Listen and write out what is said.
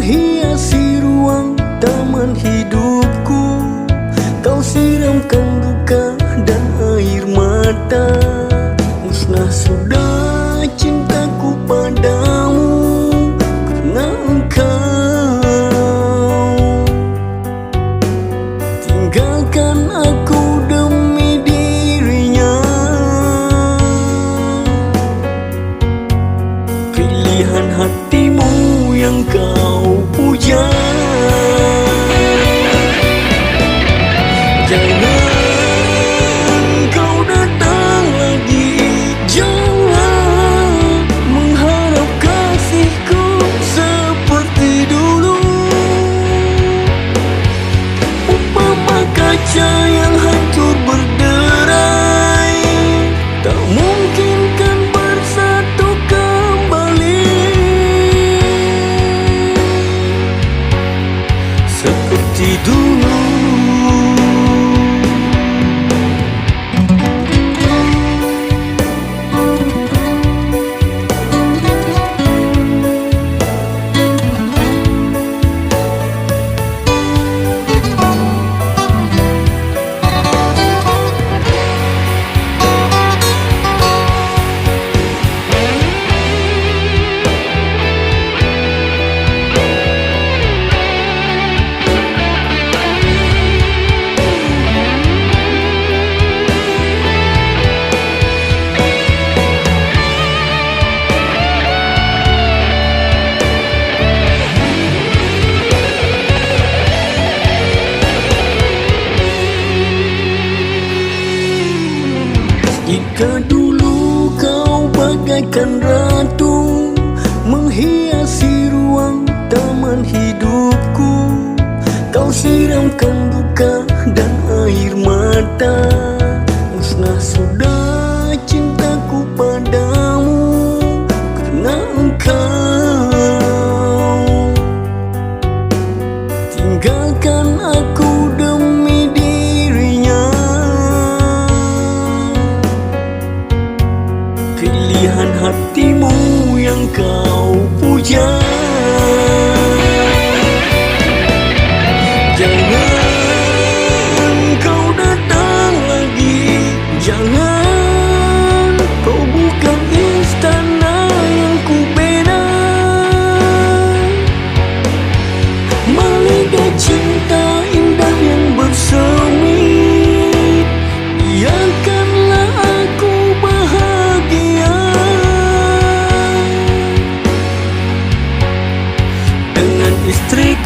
menghiasi ruang taman hidupku. Kau siramkan duka dan air mata. Musnah sudah cintaku padamu karena engkau tinggalkan aku demi dirinya. Pilihan hatimu yang kau puja. Jangan kau datang lagi, jangan mengharap kasihku seperti dulu. Umpama kaca yang hancur berderai, tak mungkin kan bersatu kembali seperti dulu. Jika dulu kau bagaikan ratu, menghiasi ruang taman hidupku. Kau siramkan duka dan air mata. Musnah sudah cintaku padamu karena engkau tinggalkan aku demi dirinya. Pilihan hatimu yang kau puja. Jangan kau datang lagi, jangan kau buka istana yang ku bina. Maliga cinta indah yang bersemi, biarkanlah aku bahagia dengan istriku.